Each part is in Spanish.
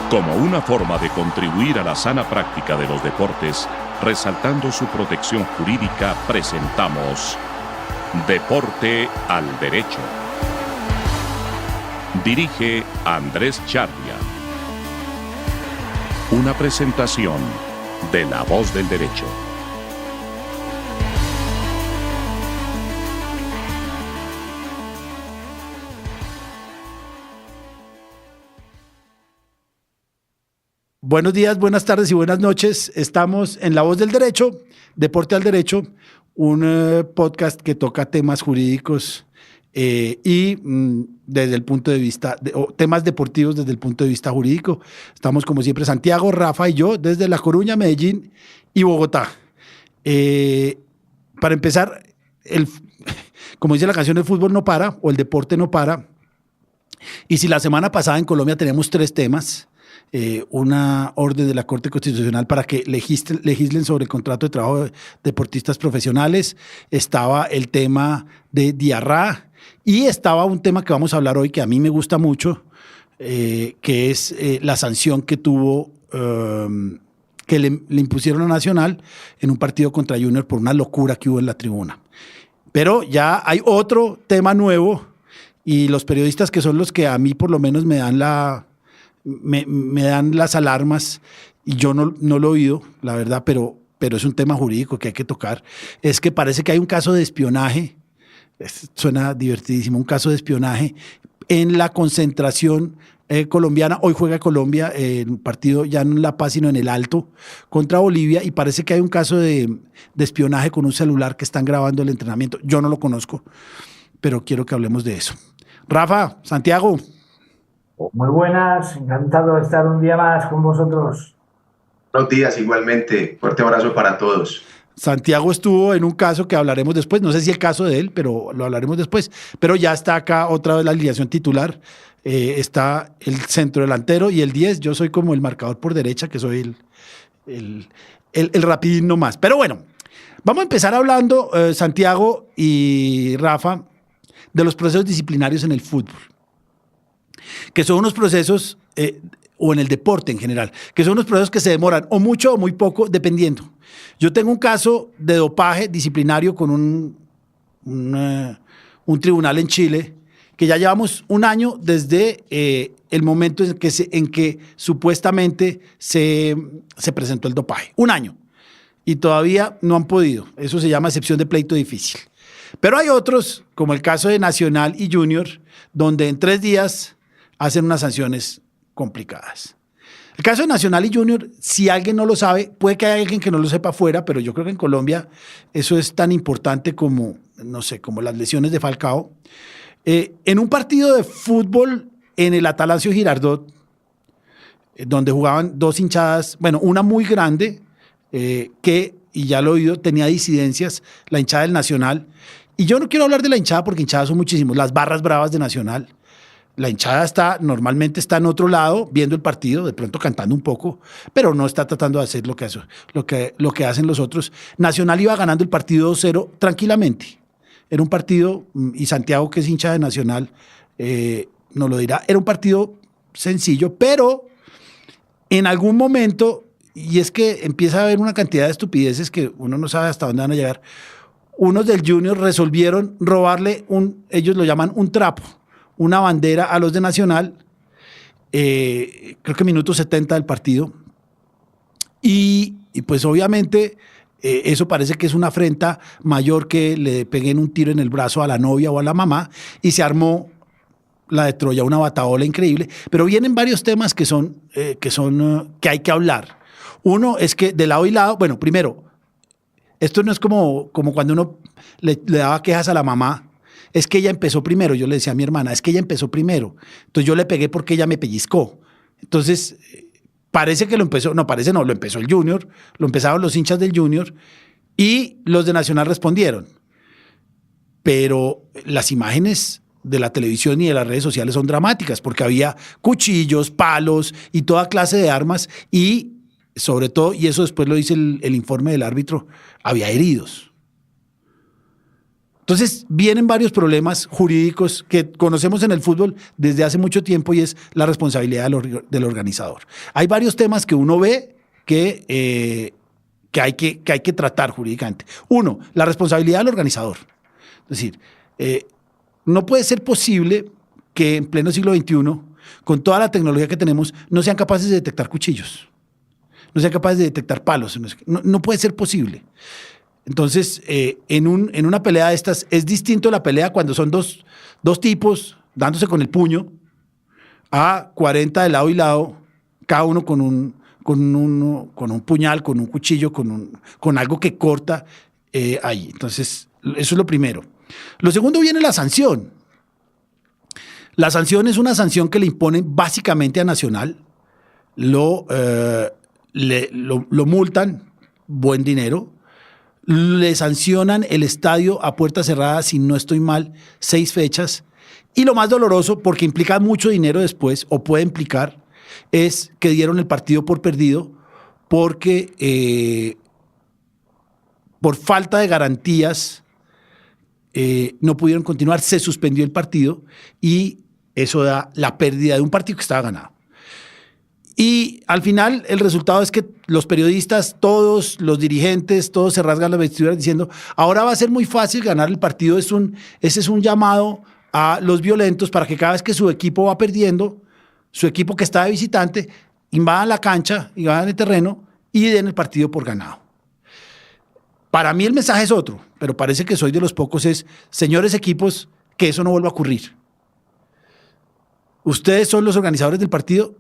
Como una forma de contribuir a la sana práctica de los deportes, resaltando su protección jurídica, presentamos Deporte al Derecho. Dirige Andrés Charria. Una presentación de La Voz del Derecho. Buenos días, buenas tardes y buenas noches. Estamos en La Voz del Derecho, Deporte al Derecho, un podcast que toca temas jurídicos y desde el punto de vista, temas deportivos desde el punto de vista jurídico. Estamos como siempre Santiago, Rafa y yo desde La Coruña, Medellín y Bogotá. Para empezar, como dice la canción, el fútbol no para o el deporte no para. Y si la semana pasada en Colombia teníamos 3 temas, una orden de la Corte Constitucional para que legislen sobre el contrato de trabajo de deportistas profesionales, estaba el tema de Diarra y estaba un tema que vamos a hablar hoy que a mí me gusta mucho, que es la sanción que tuvo, que le impusieron a Nacional en un partido contra Junior por una locura que hubo en la tribuna. Pero ya hay otro tema nuevo y los periodistas, que son los que a mí por lo menos me dan las alarmas, y yo no lo he oído, la verdad, pero es un tema jurídico que hay que tocar. Es que parece que hay un caso de espionaje, suena divertidísimo, un caso de espionaje en la concentración colombiana. Hoy juega Colombia en un partido ya no en La Paz, sino en el Alto, contra Bolivia, y parece que hay un caso de espionaje con un celular que están grabando el entrenamiento. Yo no lo conozco, pero quiero que hablemos de eso. Rafa, Santiago. Muy buenas, encantado de estar un día más con vosotros. Buenos días, igualmente. Fuerte abrazo para todos. Santiago estuvo en un caso que hablaremos después, no sé si el caso de él, pero lo hablaremos después. Pero ya está acá otra vez la alineación titular, está el centro delantero y el 10, yo soy como el marcador por derecha, que soy el rapidín nomás. Pero bueno, vamos a empezar hablando, Santiago y Rafa, de los procesos disciplinarios en el fútbol, que son unos procesos, o en el deporte en general, que son unos procesos que se demoran o mucho o muy poco, dependiendo. Yo tengo un caso de dopaje disciplinario con un tribunal en Chile, que ya llevamos un año desde el momento en que supuestamente se presentó el dopaje. Un año. Y todavía no han podido. Eso se llama excepción de pleito difícil. Pero hay otros, como el caso de Nacional y Junior, donde en 3 días hacen unas sanciones complicadas. El caso de Nacional y Junior, si alguien no lo sabe, puede que haya alguien que no lo sepa afuera, pero yo creo que en Colombia eso es tan importante como, no sé, como las lesiones de Falcao. En un partido de fútbol en el Atanasio Girardot, donde jugaban 2 hinchadas, bueno, una muy grande, que, y ya lo he oído, tenía disidencias, la hinchada del Nacional. Y yo no quiero hablar de la hinchada porque hinchadas son muchísimos, las barras bravas de Nacional. La hinchada normalmente está en otro lado, viendo el partido, de pronto cantando un poco, pero no está tratando de hacer lo que hacen los otros. Nacional iba ganando el partido 2-0 tranquilamente. Era un partido, y Santiago, que es hincha de Nacional, nos lo dirá, era un partido sencillo, pero en algún momento, y es que empieza a haber una cantidad de estupideces que uno no sabe hasta dónde van a llegar, unos del Junior resolvieron robarle ellos lo llaman un trapo, una bandera a los de Nacional, creo que minuto 70 del partido, y pues obviamente eso parece que es una afrenta mayor que le peguen un tiro en el brazo a la novia o a la mamá, y se armó la de Troya, una batahola increíble. Pero vienen varios temas que hay que hablar. Uno es que de lado y lado, bueno, primero, esto no es como cuando uno le daba quejas a la mamá. Es que ella empezó primero, yo le decía a mi hermana, es que ella empezó primero. Entonces yo le pegué porque ella me pellizcó. Entonces, parece que lo empezó, no, parece no, lo empezó el Junior, lo empezaron los hinchas del Junior y los de Nacional respondieron. Pero las imágenes de la televisión y de las redes sociales son dramáticas porque había cuchillos, palos y toda clase de armas y sobre todo, y eso después lo dice el informe del árbitro, había heridos. Entonces vienen varios problemas jurídicos que conocemos en el fútbol desde hace mucho tiempo y es la responsabilidad del organizador. Hay varios temas que uno ve que hay que tratar jurídicamente. Uno, la responsabilidad del organizador. Es decir, no puede ser posible que en pleno siglo XXI, con toda la tecnología que tenemos, no sean capaces de detectar cuchillos, no sean capaces de detectar palos. No puede ser posible. Entonces, en una pelea de estas, es distinto la pelea cuando son dos tipos dándose con el puño a 40 de lado y lado, cada uno con un puñal, con un cuchillo, con algo que corta ahí. Entonces, eso es lo primero. Lo segundo viene la sanción. La sanción es una sanción que le imponen básicamente a Nacional. Lo multan, buen dinero. Le sancionan el estadio a puerta cerrada, si no estoy mal, 6 fechas. Y lo más doloroso, porque implica mucho dinero después, o puede implicar, es que dieron el partido por perdido porque por falta de garantías no pudieron continuar, se suspendió el partido y eso da la pérdida de un partido que estaba ganado. Y al final el resultado es que los periodistas, todos los dirigentes, todos se rasgan las vestiduras diciendo ahora va a ser muy fácil ganar el partido. Ese es un llamado a los violentos para que cada vez que su equipo va perdiendo, su equipo que está de visitante, invadan la cancha, invadan el terreno y den el partido por ganado. Para mí el mensaje es otro, pero parece que soy de los pocos, señores equipos, que eso no vuelva a ocurrir. Ustedes son los organizadores del partido.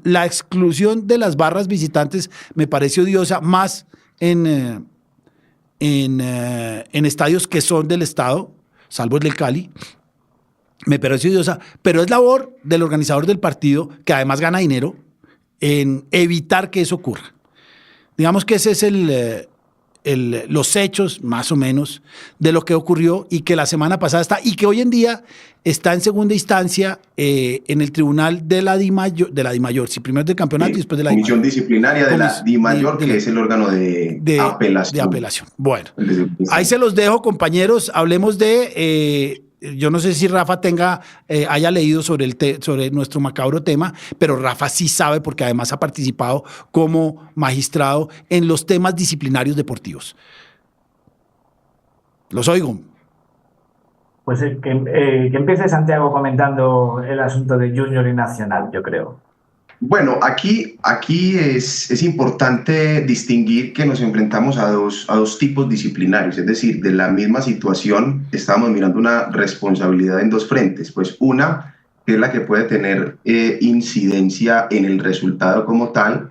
La exclusión de las barras visitantes me parece odiosa, más en estadios que son del Estado, salvo el del Cali. Me parece odiosa, pero es labor del organizador del partido, que además gana dinero, en evitar que eso ocurra. Digamos que ese es los hechos, más o menos, de lo que ocurrió y que la semana pasada está, y que hoy en día está en segunda instancia en el tribunal de la DIMAYOR, si primero del campeonato y después de la Comisión Disciplinaria de la DIMAYOR, que es el órgano de apelación. Bueno, ahí se los dejo, compañeros. Hablemos de... yo no sé si Rafa haya leído sobre nuestro macabro tema, pero Rafa sí sabe porque además ha participado como magistrado en los temas disciplinarios deportivos. Los oigo. Pues que empiece Santiago comentando el asunto de Junior y Nacional, yo creo. Bueno, aquí es importante distinguir que nos enfrentamos a dos tipos disciplinarios, es decir, de la misma situación estamos mirando una responsabilidad en dos frentes, pues una que es la que puede tener incidencia en el resultado como tal,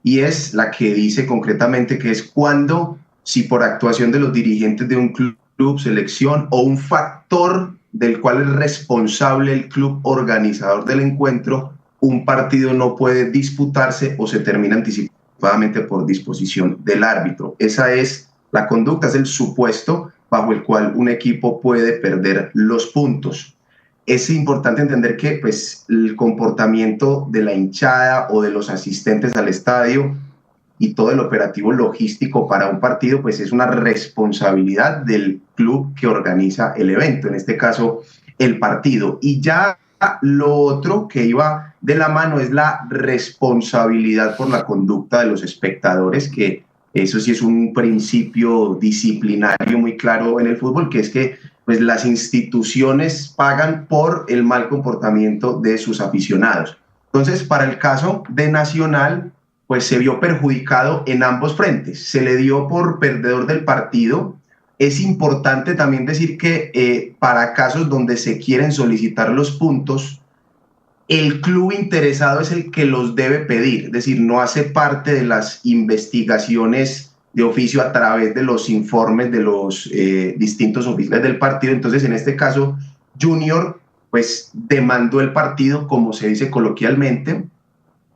y es la que dice concretamente que es cuando, si por actuación de los dirigentes de un club, selección o un factor del cual es responsable el club organizador del encuentro, un partido no puede disputarse o se termina anticipadamente por disposición del árbitro. Esa es la conducta, es el supuesto bajo el cual un equipo puede perder los puntos. Es importante entender que pues, el comportamiento de la hinchada o de los asistentes al estadio y todo el operativo logístico para un partido pues, es una responsabilidad del club que organiza el evento, en este caso el partido. Y ya lo otro que iba de la mano es la responsabilidad por la conducta de los espectadores, que eso sí es un principio disciplinario muy claro en el fútbol, que es que pues, las instituciones pagan por el mal comportamiento de sus aficionados. Entonces, para el caso de Nacional, pues se vio perjudicado en ambos frentes. Se le dio por perdedor del partido. Es importante también decir que para casos donde se quieren solicitar los puntos, el club interesado es el que los debe pedir, es decir, no hace parte de las investigaciones de oficio a través de los informes de los distintos oficiales del partido. Entonces, en este caso, Junior pues demandó el partido, como se dice coloquialmente,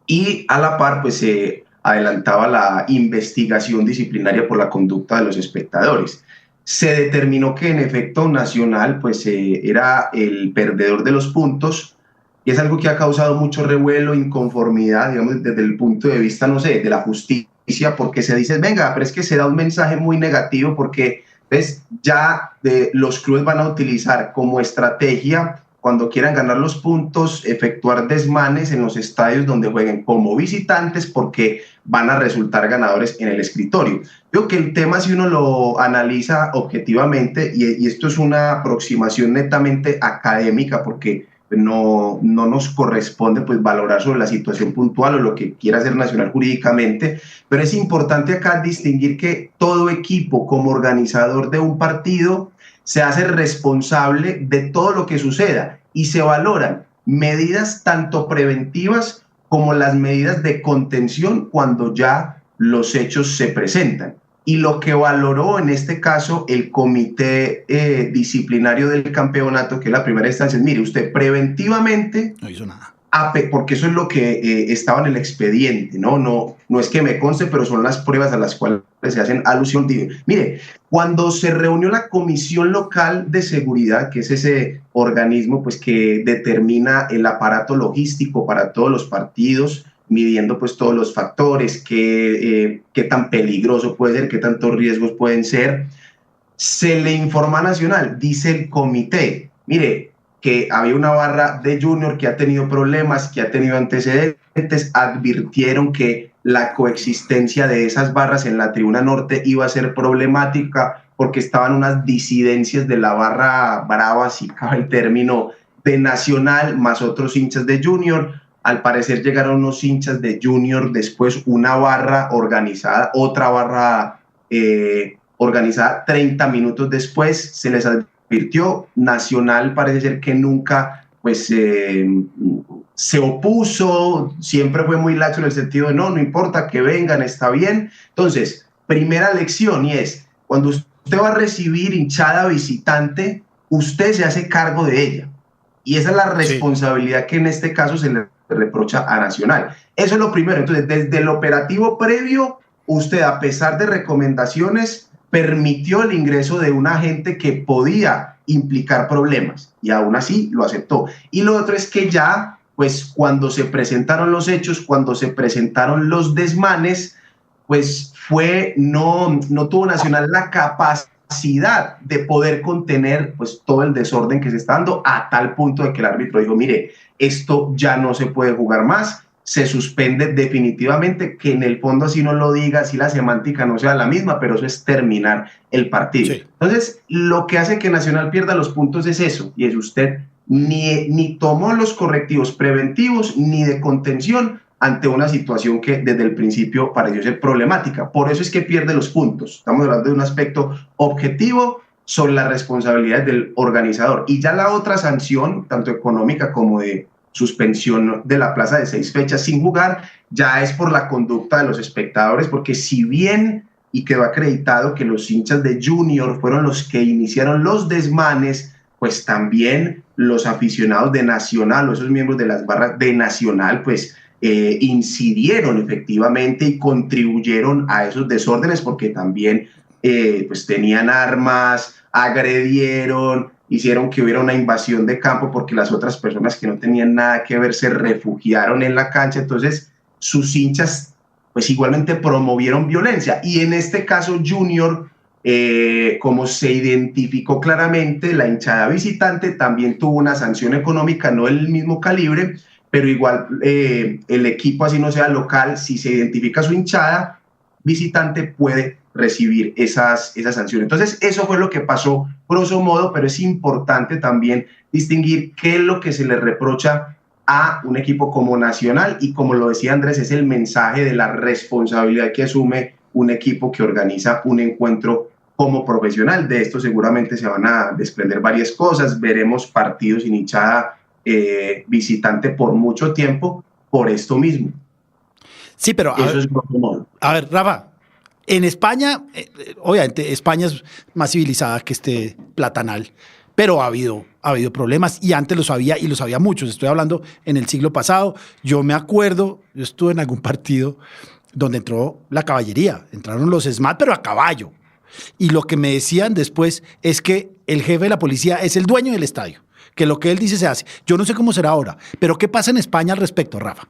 y a la par pues se adelantaba la investigación disciplinaria por la conducta de los espectadores. Se determinó que en efecto Nacional pues era el perdedor de los puntos, y es algo que ha causado mucho revuelo, inconformidad, digamos, desde el punto de vista, no sé, de la justicia, porque se dice, venga, pero es que se da un mensaje muy negativo, porque Entonces, ya los clubes van a utilizar como estrategia, cuando quieran ganar los puntos, efectuar desmanes en los estadios donde jueguen como visitantes, porque van a resultar ganadores en el escritorio. Creo que el tema, si uno lo analiza objetivamente, y esto es una aproximación netamente académica, porque no nos corresponde pues valorar sobre la situación puntual o lo que quiera hacer Nacional jurídicamente, pero es importante acá distinguir que todo equipo como organizador de un partido se hace responsable de todo lo que suceda y se valoran medidas tanto preventivas como las medidas de contención cuando ya los hechos se presentan. Y lo que valoró en este caso el comité disciplinario del campeonato, que es la primera instancia, es, mire, usted preventivamente no hizo nada. Porque eso es lo que estaba en el expediente, no es que me conste, pero son las pruebas a las cuales se hacen alusión. Mire, cuando se reunió la Comisión Local de Seguridad, que es ese organismo pues, que determina el aparato logístico para todos los partidos, midiendo pues todos los factores, qué tan peligroso puede ser, qué tantos riesgos pueden ser, se le informa a Nacional, dice el comité, mire, que había una barra de Junior que ha tenido problemas, que ha tenido antecedentes, advirtieron que la coexistencia de esas barras en la tribuna norte iba a ser problemática porque estaban unas disidencias de la barra brava, si cabe el término, de Nacional, más otros hinchas de Junior. Al parecer llegaron unos hinchas de Junior, después una barra organizada, otra barra organizada, 30 minutos después se les advirtió. Nacional parece ser que nunca pues, se opuso, siempre fue muy laxo en el sentido de no importa que vengan, está bien. Entonces, primera lección, y es, cuando usted va a recibir hinchada visitante, usted se hace cargo de ella. Y esa es la responsabilidad que en este caso se le reprocha a Nacional. Eso es lo primero. Entonces, desde el operativo previo, usted, a pesar de recomendaciones, permitió el ingreso de un agente que podía implicar problemas y aún así lo aceptó. Y lo otro es que ya, pues cuando se presentaron los hechos, cuando se presentaron los desmanes, pues no tuvo Nacional la capacidad de poder contener pues todo el desorden que se está dando, a tal punto de que el árbitro dijo, mire, esto ya no se puede jugar más, se suspende definitivamente, que en el fondo así no lo diga, así la semántica no sea la misma, pero eso es terminar el partido. Sí. Entonces, lo que hace que Nacional pierda los puntos es eso, y es usted ni tomó los correctivos preventivos ni de contención ante una situación que desde el principio pareció ser problemática. Por eso es que pierde los puntos. Estamos hablando de un aspecto objetivo sobre las responsabilidades del organizador. Y ya la otra sanción, tanto económica como de suspensión de la plaza de 6 fechas sin jugar, ya es por la conducta de los espectadores, porque si bien, y quedó acreditado que los hinchas de Junior fueron los que iniciaron los desmanes, pues también los aficionados de Nacional o esos miembros de las barras de Nacional, pues incidieron efectivamente y contribuyeron a esos desórdenes, porque también pues tenían armas, agredieron, hicieron que hubiera una invasión de campo porque las otras personas que no tenían nada que ver se refugiaron en la cancha. Entonces sus hinchas pues igualmente promovieron violencia, y en este caso Junior, como se identificó claramente, la hinchada visitante también tuvo una sanción económica, no del mismo calibre, pero igual el equipo, así no sea local, si se identifica su hinchada visitante, puede recibir esas sanciones. Entonces, eso fue lo que pasó, grosso modo, pero es importante también distinguir qué es lo que se le reprocha a un equipo como Nacional, y como lo decía Andrés, es el mensaje de la responsabilidad que asume un equipo que organiza un encuentro como profesional. De esto seguramente se van a desprender varias cosas, veremos partidos sin hinchada visitante por mucho tiempo por esto mismo. Sí, pero a ver, Rafa, en España, obviamente España es más civilizada que este platanal, pero ha habido problemas, y antes los había, y los había muchos. Estoy hablando en el siglo pasado. Yo me acuerdo, yo estuve en algún partido donde entró la caballería, entraron los SMAT, pero a caballo. Y lo que me decían después es que el jefe de la policía es el dueño del estadio, que lo que él dice se hace. Yo no sé cómo será ahora, pero ¿qué pasa en España al respecto, Rafa?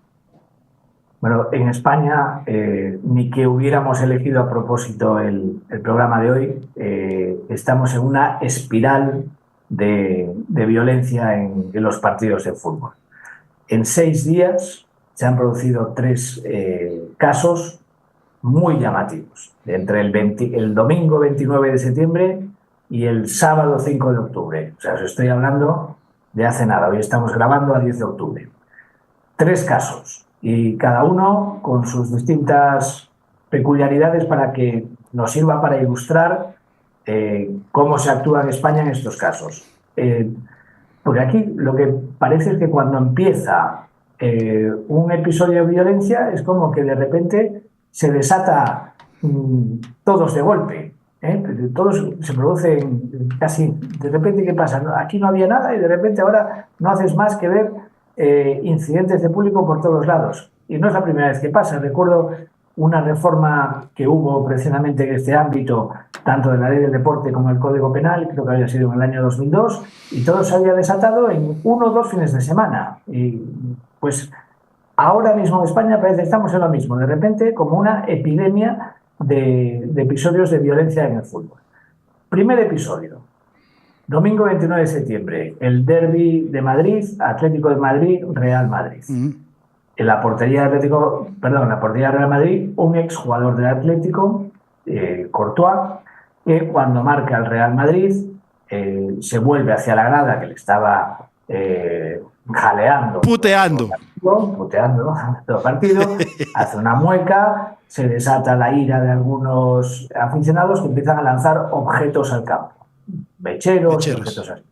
Bueno, en España, ni que hubiéramos elegido a propósito el programa de hoy, estamos en una espiral de violencia en los partidos de fútbol. En 6 días se han producido 3 casos muy llamativos, entre el domingo 29 de septiembre y el sábado 5 de octubre. O sea, os estoy hablando de hace nada. Hoy estamos grabando a 10 de octubre. 3 casos. Y cada uno con sus distintas peculiaridades para que nos sirva para ilustrar cómo se actúa en España en estos casos. Porque aquí lo que parece es que cuando empieza un episodio de violencia es como que de repente se desata todos de golpe. Todos se producen casi de repente. ¿Qué pasa? Aquí no había nada y de repente ahora no haces más que ver incidentes de público por todos lados. Y no es la primera vez que pasa. Recuerdo una reforma que hubo precisamente en este ámbito, tanto de la ley del deporte como el Código Penal, creo que había sido en el año 2002, y todo se había desatado en 1 o 2 fines de semana. Y pues ahora mismo en España parece que estamos en lo mismo, de repente como una epidemia de episodios de violencia en el fútbol. Primer episodio. Domingo 29 de septiembre, el derbi de Madrid, Atlético de Madrid, Real Madrid. En la portería de Real Madrid, un exjugador del Atlético, Courtois, que cuando marca el Real Madrid se vuelve hacia la grada que le estaba jaleando. Puteando todo el partido, hace una mueca, se desata la ira de algunos aficionados que empiezan a lanzar objetos al campo. Mecheros. Objetos así.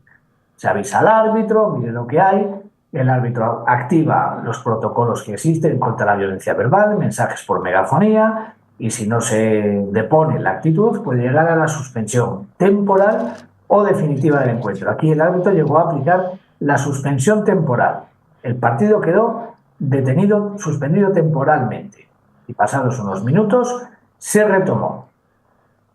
Se avisa al árbitro, mire lo que hay, el árbitro activa los protocolos que existen contra la violencia verbal, mensajes por megafonía, y si no se depone la actitud puede llegar a la suspensión temporal o definitiva del encuentro. Aquí el árbitro llegó a aplicar la suspensión temporal. El partido quedó detenido, suspendido temporalmente, y pasados unos minutos se retomó.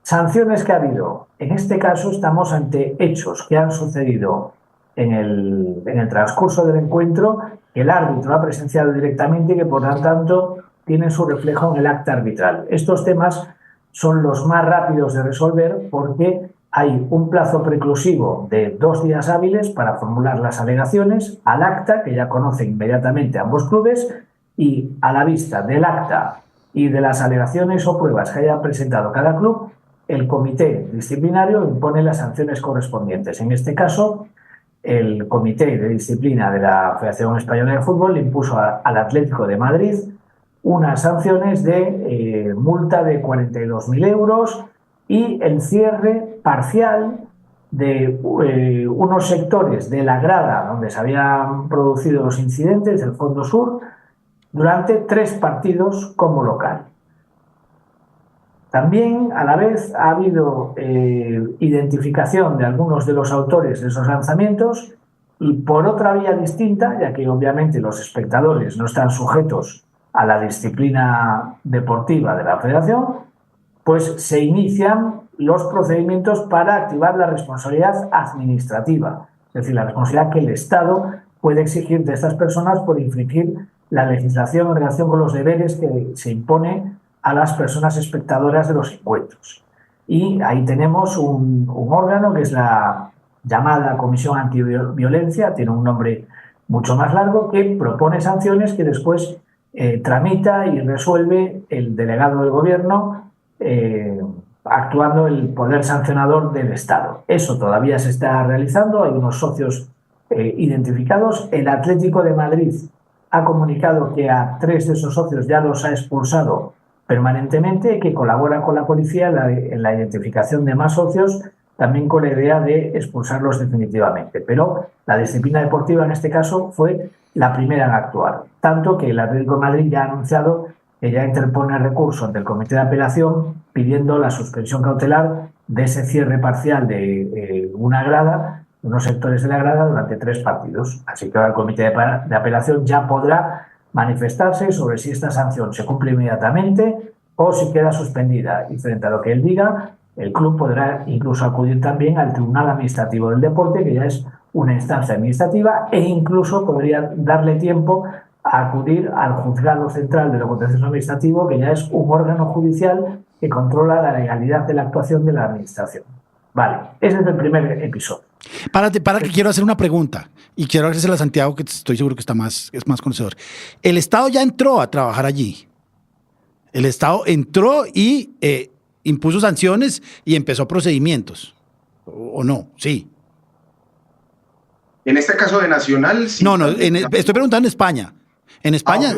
Sanciones que ha habido. En este caso estamos ante hechos que han sucedido en el transcurso del encuentro, que el árbitro ha presenciado directamente y que por lo tanto tienen su reflejo en el acta arbitral. Estos temas son los más rápidos de resolver porque hay un plazo preclusivo de 2 días hábiles para formular las alegaciones al acta, que ya conocen inmediatamente ambos clubes, y a la vista del acta y de las alegaciones o pruebas que haya presentado cada club, el comité disciplinario impone las sanciones correspondientes. En este caso, el comité de disciplina de la Federación Española de Fútbol le impuso al Atlético de Madrid unas sanciones de multa de 42.000 euros y el cierre parcial de unos sectores de la grada donde se habían producido los incidentes del Fondo Sur durante 3 partidos como local. También, a la vez, ha habido identificación de algunos de los autores de esos lanzamientos y por otra vía distinta, ya que obviamente los espectadores no están sujetos a la disciplina deportiva de la Federación, pues se inician los procedimientos para activar la responsabilidad administrativa, es decir, la responsabilidad que el Estado puede exigir de estas personas por infringir la legislación en relación con los deberes que se impone a las personas espectadoras de los encuentros. Y ahí tenemos un órgano que es la llamada Comisión Antiviolencia, tiene un nombre mucho más largo, que propone sanciones que después tramita y resuelve el delegado del gobierno, actuando el poder sancionador del Estado. Eso todavía se está realizando, hay unos socios identificados. El Atlético de Madrid ha comunicado que a 3 de esos socios ya los ha expulsado permanentemente, que colaboran con la policía en la identificación de más socios, también con la idea de expulsarlos definitivamente. Pero la disciplina deportiva en este caso fue la primera en actuar, tanto que el Atlético de Madrid ya ha anunciado que ya interpone recurso ante el Comité de Apelación pidiendo la suspensión cautelar de ese cierre parcial de una grada, unos sectores de la grada, durante 3 partidos. Así que ahora el Comité de Apelación ya podrá manifestarse sobre si esta sanción se cumple inmediatamente o si queda suspendida. Y frente a lo que él diga, el club podrá incluso acudir también al Tribunal Administrativo del Deporte, que ya es una instancia administrativa, e incluso podría darle tiempo a acudir al Juzgado Central de lo Contencioso Administrativo, que ya es un órgano judicial que controla la legalidad de la actuación de la Administración. Vale, ese es el primer episodio. Párate, que quiero hacer una pregunta y quiero agradecerle a Santiago, que estoy seguro que es más conocedor. El Estado ya entró a trabajar allí. El Estado entró y impuso sanciones y empezó procedimientos. ¿O no? Sí. En este caso de Nacional, sí. No, estoy preguntando en España. En España,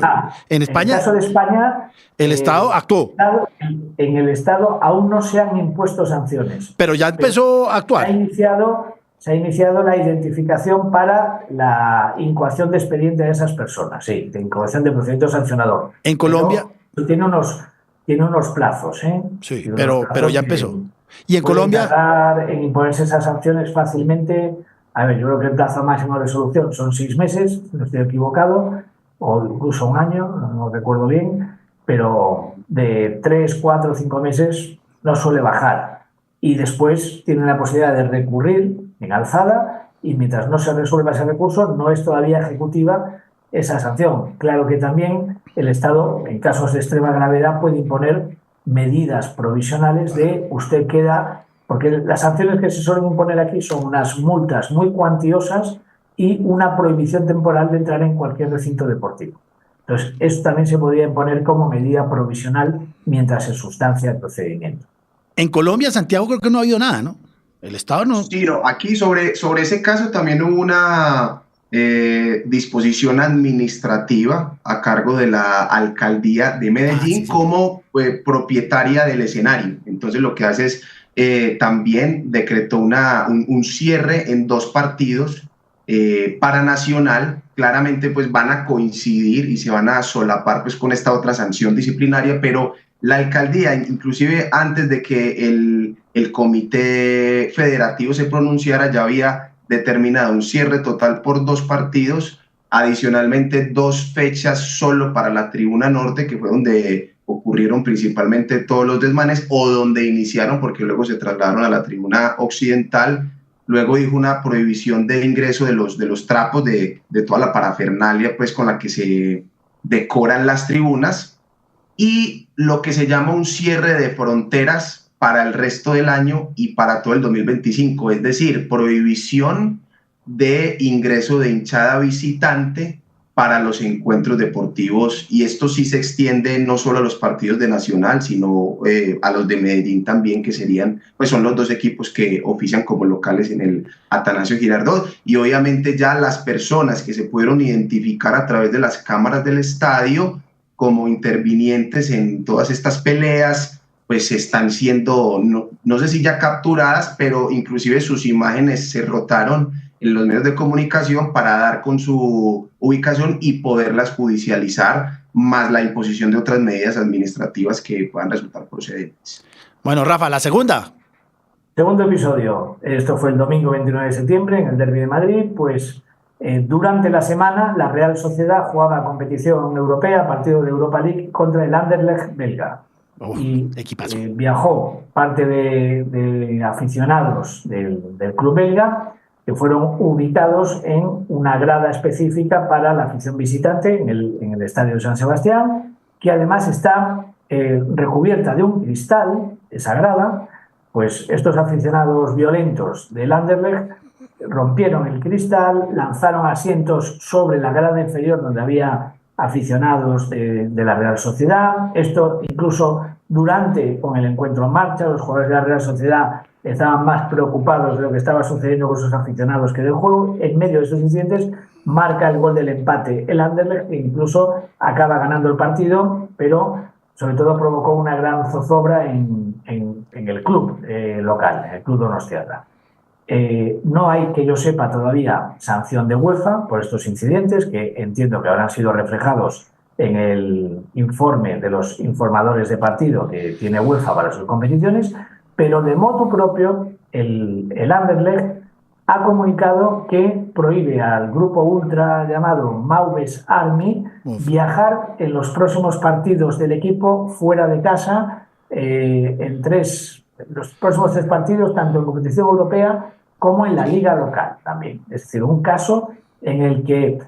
en España, en el caso de España, el Estado actuó. En el Estado aún no se han impuesto sanciones. Pero ya empezó a actuar. Se ha iniciado la identificación para la incoación de expediente de esas personas, sí, de incoación de procedimiento sancionador. En Colombia. Pero tiene unos plazos, ¿eh? Sí, pero ya empezó. Y en Colombia. Tardar en imponerse esas sanciones fácilmente. A ver, yo creo que el plazo máximo de resolución son 6 meses, no estoy equivocado, o incluso un año, no recuerdo bien, pero de 3, 4, 5 meses no suele bajar. Y después tienen la posibilidad de recurrir en alzada y mientras no se resuelva ese recurso no es todavía ejecutiva esa sanción. Claro que también el Estado, en casos de extrema gravedad, puede imponer medidas provisionales de usted queda... Porque las sanciones que se suelen imponer aquí son unas multas muy cuantiosas y una prohibición temporal de entrar en cualquier recinto deportivo. Entonces, esto también se podría imponer como medida provisional mientras se sustancia el procedimiento. En Colombia, Santiago, creo que no ha habido nada, ¿no? El Estado no... Sí, no, aquí sobre ese caso también hubo una disposición administrativa a cargo de la Alcaldía de Medellín como propietaria del escenario. Entonces, lo que hace es... también decretó un cierre en 2 partidos para Nacional. Claramente pues van a coincidir y se van a solapar pues con esta otra sanción disciplinaria, pero la alcaldía, inclusive antes de que el comité federativo se pronunciara, ya había determinado un cierre total por 2 partidos, adicionalmente 2 fechas solo para la Tribuna Norte, que fue donde ocurrieron principalmente todos los desmanes, o donde iniciaron, porque luego se trasladaron a la Tribuna Occidental. Luego dijo una prohibición de ingreso de los trapos, de toda la parafernalia pues, con la que se decoran las tribunas, y lo que se llama un cierre de fronteras para el resto del año y para todo el 2025, es decir, prohibición de ingreso de hinchada visitante para los encuentros deportivos, y esto sí se extiende no solo a los partidos de Nacional, sino a los de Medellín también, que serían, pues son los 2 equipos que ofician como locales en el Atanasio Girardot, y obviamente ya las personas que se pudieron identificar a través de las cámaras del estadio como intervinientes en todas estas peleas, pues están siendo, no sé si ya capturadas, pero inclusive sus imágenes se rotaron en los medios de comunicación para dar con su ubicación y poderlas judicializar, más la imposición de otras medidas administrativas que puedan resultar procedentes. Bueno, Rafa, la segunda. Segundo episodio. Esto fue el domingo 29 de septiembre en el Derbi de Madrid. Pues durante la semana la Real Sociedad jugaba competición europea, partido de Europa League contra el Anderlecht belga. Viajó parte de aficionados del club belga, que fueron ubicados en una grada específica para la afición visitante en el Estadio de San Sebastián, que además está recubierta de un cristal, esa grada. Pues estos aficionados violentos del Anderlecht rompieron el cristal, lanzaron asientos sobre la grada inferior donde había aficionados de la Real Sociedad. Esto incluso con el encuentro en marcha, los jugadores de la Real Sociedad estaban más preocupados de lo que estaba sucediendo con sus aficionados que del juego. En medio de estos incidentes marca el gol del empate el Anderlecht, e incluso acaba ganando el partido, pero sobre todo provocó una gran zozobra en el club local, en el club donostiarra. No hay, que yo sepa, todavía sanción de UEFA por estos incidentes, que entiendo que habrán sido reflejados en el informe de los informadores de partido que tiene UEFA para sus competiciones, pero de motu propio el Anderlecht ha comunicado que prohíbe al grupo ultra llamado Maubes Army viajar en los próximos partidos del equipo fuera de casa, los próximos 3 partidos, tanto en competición europea como en la liga local también. Es decir, un caso en el que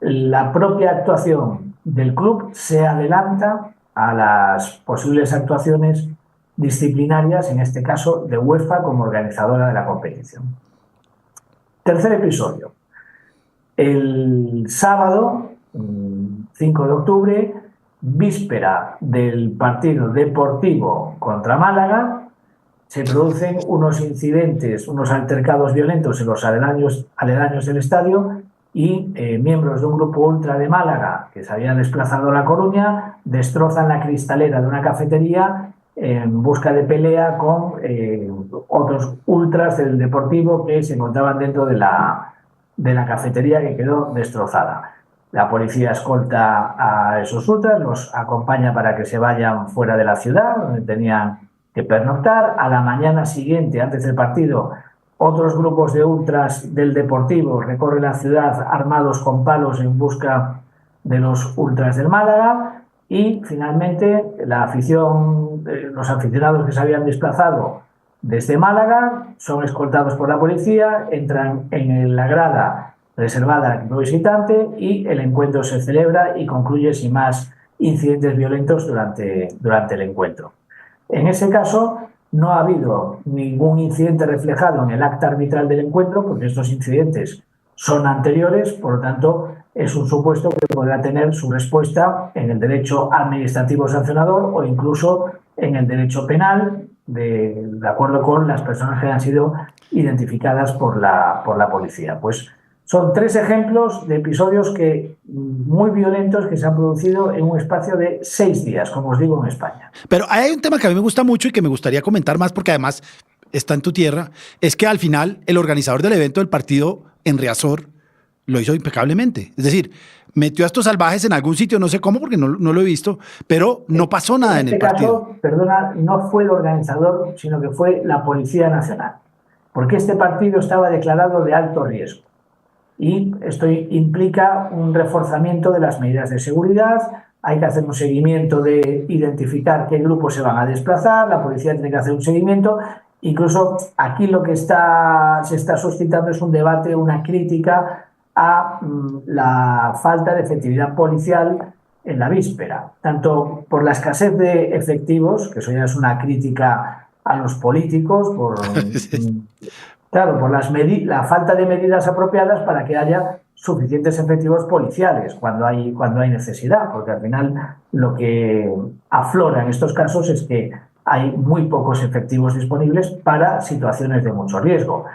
la propia actuación del club se adelanta a las posibles actuaciones disciplinarias, en este caso de UEFA como organizadora de la competición. Tercer episodio. El sábado, 5 de octubre, víspera del partido Deportivo contra Málaga, se producen unos incidentes, unos altercados violentos en los aledaños del estadio y miembros de un grupo ultra de Málaga que se habían desplazado a La Coruña destrozan la cristalera de una cafetería en busca de pelea con otros ultras del Deportivo que se encontraban dentro de la cafetería, que quedó destrozada. La policía escolta a esos ultras, los acompaña para que se vayan fuera de la ciudad, donde tenían que pernoctar. A la mañana siguiente, antes del partido, otros grupos de ultras del Deportivo recorren la ciudad armados con palos en busca de los ultras del Málaga. Y finalmente la afición, los aficionados que se habían desplazado desde Málaga son escoltados por la policía, entran en la grada reservada al equipo visitante y el encuentro se celebra y concluye sin más incidentes violentos durante el encuentro. En ese caso no ha habido ningún incidente reflejado en el acta arbitral del encuentro, porque estos incidentes son anteriores, por lo tanto es un supuesto que podrá tener su respuesta en el derecho administrativo sancionador o incluso en el derecho penal, de acuerdo con las personas que han sido identificadas por la policía. Pues son 3 ejemplos de episodios muy violentos que se han producido en un espacio de 6 días, como os digo, en España. Pero hay un tema que a mí me gusta mucho y que me gustaría comentar más porque además está en tu tierra, es que al final el organizador del evento del partido en Riazor lo hizo impecablemente. Es decir, metió a estos salvajes en algún sitio, no sé cómo porque no lo he visto, pero no pasó nada en el partido. Caso, perdona, no fue el organizador, sino que fue la Policía Nacional, porque este partido estaba declarado de alto riesgo. Y esto implica un reforzamiento de las medidas de seguridad, hay que hacer un seguimiento de identificar qué grupos se van a desplazar, la policía tiene que hacer un seguimiento. Incluso aquí lo que se está suscitando es un debate, una crítica a la falta de efectividad policial en la víspera, tanto por la escasez de efectivos, que eso ya es una crítica a los políticos, por la falta de medidas apropiadas para que haya suficientes efectivos policiales cuando hay necesidad, porque al final lo que aflora en estos casos es que hay muy pocos efectivos disponibles para situaciones de mucho riesgo.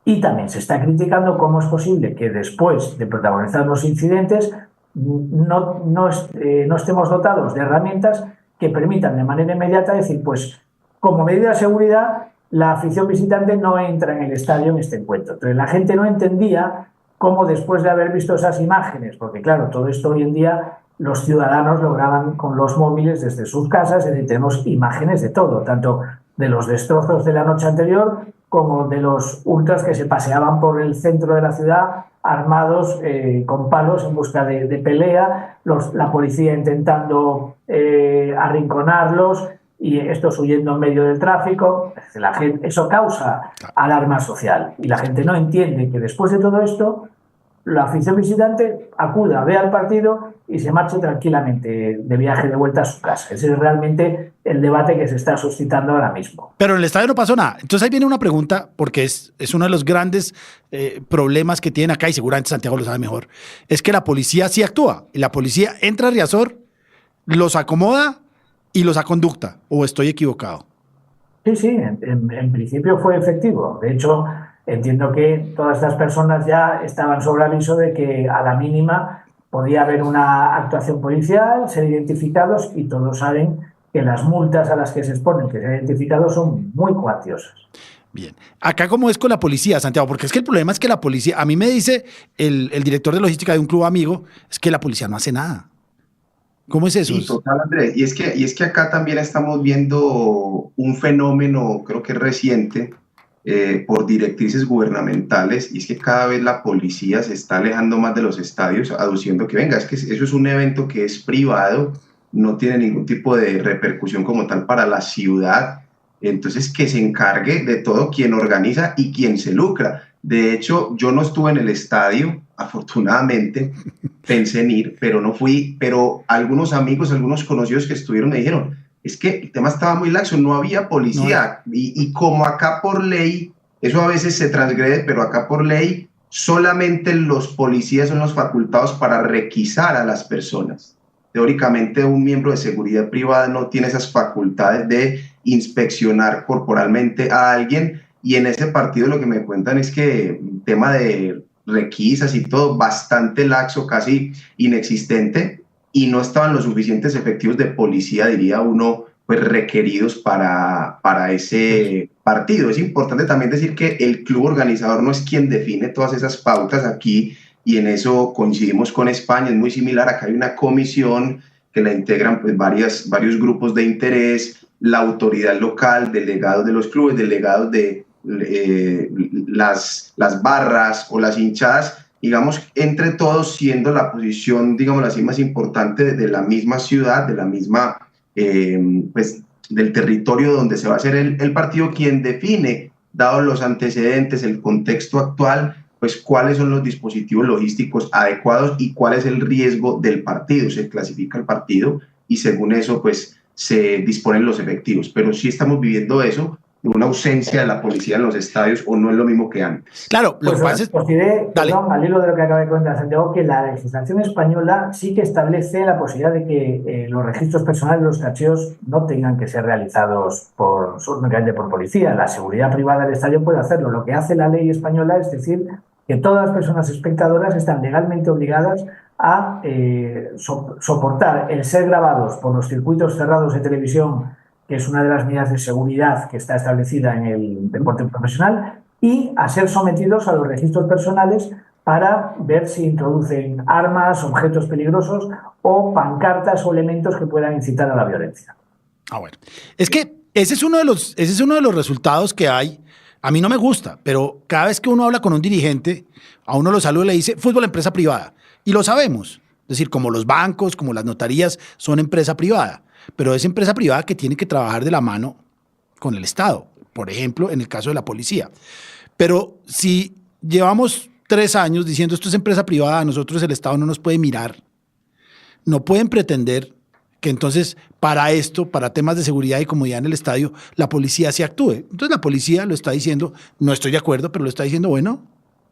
Y también se está criticando cómo es posible que después de protagonizar los incidentes no estemos dotados de herramientas que permitan de manera inmediata decir, pues como medida de seguridad, la afición visitante no entra en el estadio en este encuentro. Entonces la gente no entendía cómo después de haber visto esas imágenes, porque claro, todo esto hoy en día los ciudadanos lo graban con los móviles desde sus casas, es decir, tenemos imágenes de todo, tanto de los destrozos de la noche anterior como de los ultras que se paseaban por el centro de la ciudad armados con palos en busca de pelea, la policía intentando arrinconarlos y estos huyendo en medio del tráfico. Eso causa alarma social y la gente no entiende que después de todo esto la afición visitante acuda, vea el partido y se marche tranquilamente de viaje de vuelta a su casa. Ese es realmente el debate que se está suscitando ahora mismo. Pero en el estadio no pasó nada. Entonces ahí viene una pregunta, porque es uno de los grandes problemas que tienen acá, y seguramente Santiago lo sabe mejor, es que la policía sí actúa. Y la policía entra a Riazor, los acomoda y los aconducta. ¿O estoy equivocado? Sí, en principio fue efectivo. De hecho, entiendo que todas estas personas ya estaban sobre aviso de que a la mínima podía haber una actuación policial, ser identificados, y todos saben que las multas a las que se exponen, que se han identificado, son muy cuantiosas. Bien. Acá, ¿cómo es con la policía, Santiago? Porque es que el problema es que la policía, a mí me dice el director de logística de un club amigo, es que la policía no hace nada. ¿Cómo es eso? Sí, total, Andrés. Y es que acá también estamos viendo un fenómeno, creo que es reciente, por directrices gubernamentales, y es que cada vez la policía se está alejando más de los estadios, aduciendo que venga, es que eso es un evento que es privado, no tiene ningún tipo de repercusión como tal para la ciudad, entonces que se encargue de todo quien organiza y quien se lucra. De hecho, yo no estuve en el estadio, afortunadamente, pensé en ir, pero no fui. Pero algunos amigos, algunos conocidos que estuvieron me dijeron, es que el tema estaba muy laxo, no había policía. No. Y como acá por ley, eso a veces se transgrede, pero acá por ley solamente los policías son los facultados para requisar a las personas. Teóricamente un miembro de seguridad privada no tiene esas facultades de inspeccionar corporalmente a alguien, y en ese partido lo que me cuentan es que el tema de requisas y todo bastante laxo, casi inexistente, y no estaban los suficientes efectivos de policía, diría uno, pues requeridos para ese partido. Es importante también decir que el club organizador no es quien define todas esas pautas aquí, y en eso coincidimos con España, es muy similar. Acá hay una comisión que la integran pues varios grupos de interés, la autoridad local, delegados de los clubes, delegados de las barras o las hinchadas, digamos, entre todos, siendo la posición, digamos así, más importante de la misma ciudad, de la misma, pues, del territorio donde se va a hacer el partido, quien define, dados los antecedentes, el contexto actual, pues cuáles son los dispositivos logísticos adecuados y cuál es el riesgo del partido. Se clasifica el partido y según eso, pues, se disponen los efectivos. Pero sí estamos viviendo eso, una ausencia de la policía en los estadios, o no es lo mismo que antes. Claro, lo que pasa es... Perdón, al hilo de lo que acaba de comentar Santiago, que la legislación española sí que establece la posibilidad de que los registros personales, los cacheos, no tengan que ser realizados solamente por policía. La seguridad privada del estadio puede hacerlo. Lo que hace la ley española es decir que todas las personas espectadoras están legalmente obligadas a soportar el ser grabados por los circuitos cerrados de televisión, que es una de las medidas de seguridad que está establecida en el deporte profesional, y a ser sometidos a los registros personales para ver si introducen armas, objetos peligrosos o pancartas o elementos que puedan incitar a la violencia. Bueno, es que ese es uno de los resultados que hay. A mí no me gusta, pero cada vez que uno habla con un dirigente, a uno lo saluda y le dice fútbol empresa privada. Y lo sabemos. Es decir, como los bancos, como las notarías, son empresa privada. Pero es empresa privada que tiene que trabajar de la mano con el Estado. Por ejemplo, en el caso de la policía. Pero si llevamos 3 años diciendo esto es empresa privada, a nosotros el Estado no nos puede mirar, no pueden pretender que entonces para esto, para temas de seguridad y comodidad en el estadio, la policía sí actúe. Entonces la policía lo está diciendo, no estoy de acuerdo, pero lo está diciendo, bueno,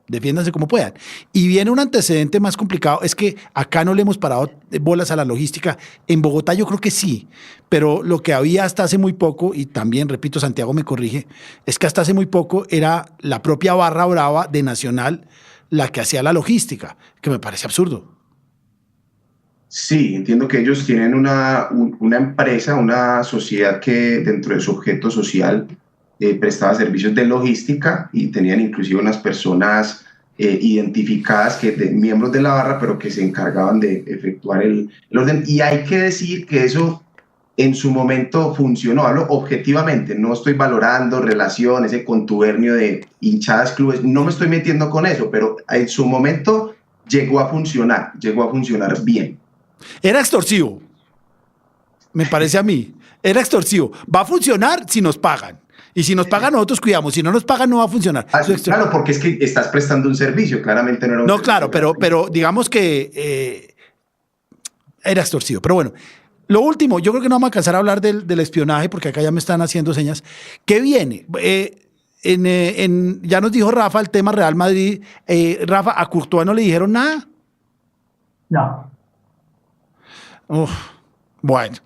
defiéndanse como puedan. Y viene un antecedente más complicado, es que acá no le hemos parado bolas a la logística. En Bogotá yo creo que sí, pero lo que había hasta hace muy poco, y también, repito, Santiago me corrige, es que hasta hace muy poco era la propia barra brava de Nacional la que hacía la logística, que me parece absurdo. Sí, entiendo que ellos tienen una empresa, una sociedad que dentro de su objeto social prestaba servicios de logística, y tenían inclusive unas personas identificadas, miembros de la barra, pero que se encargaban de efectuar el orden. Y hay que decir que eso en su momento funcionó. Hablo objetivamente, no estoy valorando relaciones, ese contubernio de hinchadas, clubes, no me estoy metiendo con eso, pero en su momento llegó a funcionar bien. Era extorsivo, me parece a mí. Era extorsivo. Va a funcionar si nos pagan. Y si nos pagan, nosotros cuidamos. Si no nos pagan, no va a funcionar. Claro, porque es que estás prestando un servicio. Claramente no era un servicio. No, claro, pero digamos que era extorsivo. Pero bueno, lo último, yo creo que no vamos a alcanzar a hablar del espionaje, porque acá ya me están haciendo señas. ¿Qué viene? Ya nos dijo Rafa el tema Real Madrid. Rafa, ¿a Courtois no le dijeron nada? No. Bueno,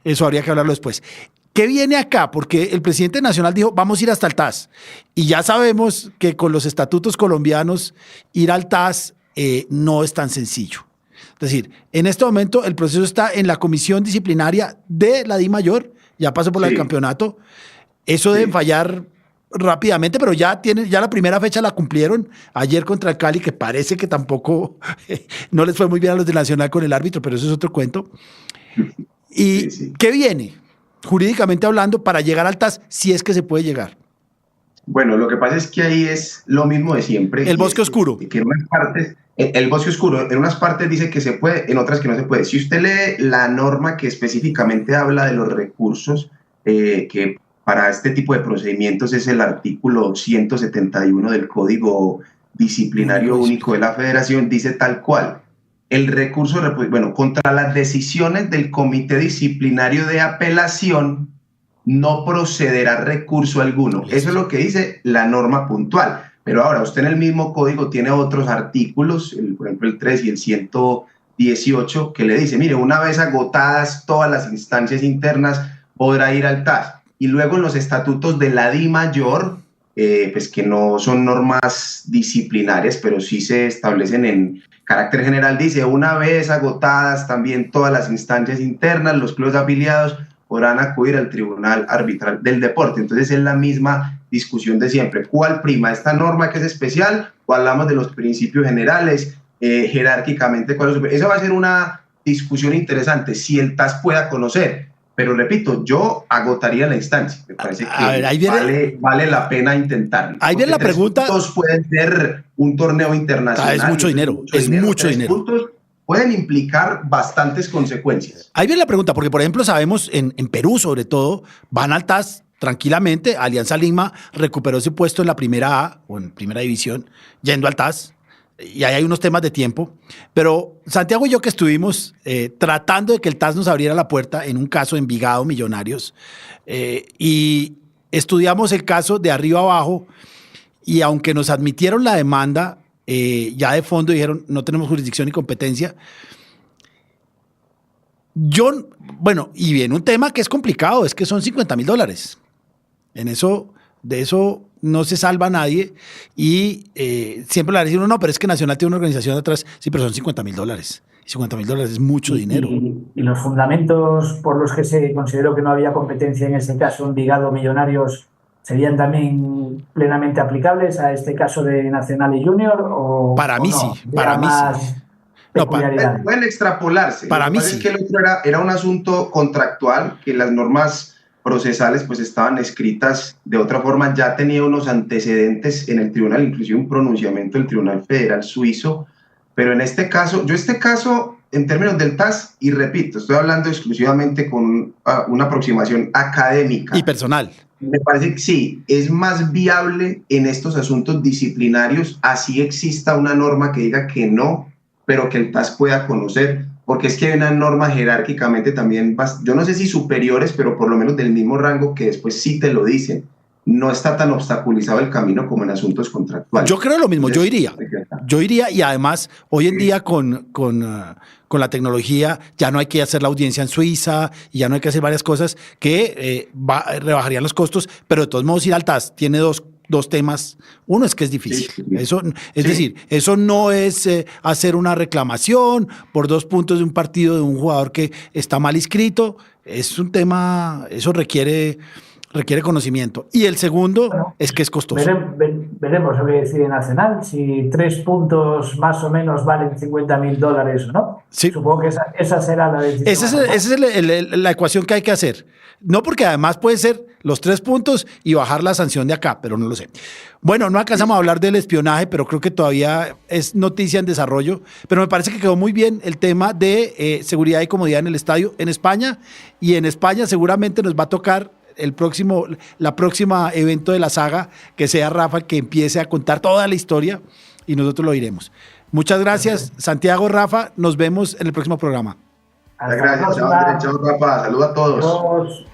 eso habría que hablarlo después. ¿Qué viene acá? Porque el presidente nacional dijo, vamos a ir hasta el TAS. Y ya sabemos que con los estatutos colombianos, ir al TAS no es tan sencillo. Es decir, en este momento el proceso está en la comisión disciplinaria de la DIMAYOR, ya pasó por la del campeonato. Eso deben fallar rápidamente, pero ya la primera fecha la cumplieron ayer contra el Cali, que parece que tampoco no les fue muy bien a los de Nacional con el árbitro, pero eso es otro cuento. ¿Y qué viene, jurídicamente hablando, para llegar al TAS, si es que se puede llegar? Bueno, lo que pasa es que ahí es lo mismo de siempre. El bosque oscuro. Que en unas partes, el bosque oscuro, en unas partes dice que se puede, en otras que no se puede. Si usted lee la norma que específicamente habla de los recursos, que para este tipo de procedimientos es el artículo 171 del Código disciplinario único de la federación, dice tal cual: el recurso, contra las decisiones del comité disciplinario de apelación no procederá recurso alguno. Eso es lo que dice la norma puntual. Pero ahora usted en el mismo código tiene otros artículos, por ejemplo el 3 y el 118, que le dice, mire, una vez agotadas todas las instancias internas, podrá ir al TAS. Y luego en los estatutos de la DIMAYOR, pues que no son normas disciplinarias, pero sí se establecen en carácter general, dice, una vez agotadas también todas las instancias internas, los clubes afiliados podrán acudir al Tribunal Arbitral del Deporte. Entonces es la misma discusión de siempre. ¿Cuál prima? ¿Esta norma que es especial o hablamos de los principios generales? Jerárquicamente, ¿cuál es? Esa va a ser una discusión interesante, si el TAS pueda conocer. Pero repito, yo agotaría la instancia. Me parece que vale la pena intentarlo. Ahí viene la pregunta. Puntos pueden ser un torneo internacional. Es mucho dinero. Es mucho dinero. Puntos pueden implicar bastantes consecuencias. Ahí viene la pregunta, porque por ejemplo sabemos en Perú sobre todo, van al TAS tranquilamente. Alianza Lima recuperó su puesto en la primera A o en primera división yendo al TAS. Y ahí hay unos temas de tiempo, pero Santiago y yo que estuvimos tratando de que el TAS nos abriera la puerta en un caso en Envigado, Millonarios, y estudiamos el caso de arriba abajo, y aunque nos admitieron la demanda, ya de fondo dijeron no tenemos jurisdicción ni competencia. Y viene un tema que es complicado, es que son $50,000. De eso no se salva a nadie, y siempre le dicen, no, pero es que Nacional tiene una organización detrás. Sí, pero son $50,000. $50,000 es mucho dinero. Y los fundamentos por los que se consideró que no había competencia en ese caso, Envigado, Millonarios, ¿serían también plenamente aplicables a este caso de Nacional y Junior? Para mí sí, para mí sí. No, pueden extrapolarse. Para mí sí. Es que el otro era un asunto contractual, que las normas procesales pues estaban escritas de otra forma, ya tenía unos antecedentes en el tribunal, inclusive un pronunciamiento del Tribunal Federal Suizo, pero en este caso, en términos del TAS, y repito, estoy hablando exclusivamente con una aproximación académica. Y personal. Me parece que sí, es más viable en estos asuntos disciplinarios, así exista una norma que diga que no, pero que el TAS pueda conocer, porque es que hay una norma jerárquicamente también, yo no sé si superiores, pero por lo menos del mismo rango, que después sí te lo dicen. No está tan obstaculizado el camino como en asuntos contractuales. Yo creo lo mismo, yo iría, y además hoy en día con la tecnología ya no hay que hacer la audiencia en Suiza y ya no hay que hacer varias cosas que rebajarían los costos, pero de todos modos ir al TAS tiene dos temas. Uno es que es difícil. Sí. Decir, eso no es hacer una reclamación por 2 puntos de un partido de un jugador que está mal inscrito. Es un tema, eso requiere conocimiento. Y el segundo es que es costoso. Veremos lo que decide Nacional, si 3 puntos más o menos valen $50,000 o no. Sí. Supongo que esa será la decisión. Esa es la ecuación que hay que hacer. No, porque además puede ser los 3 puntos y bajar la sanción de acá, pero no lo sé. Bueno, no alcanzamos a hablar del espionaje, pero creo que todavía es noticia en desarrollo. Pero me parece que quedó muy bien el tema de seguridad y comodidad en el estadio en España. Y en España seguramente nos va a tocar la próxima evento de la saga, que sea Rafa el que empiece a contar toda la historia y nosotros lo iremos. Muchas gracias, Santiago, Rafa. Nos vemos en el próximo programa. Gracias, chao, Rafa. Saludos a todos.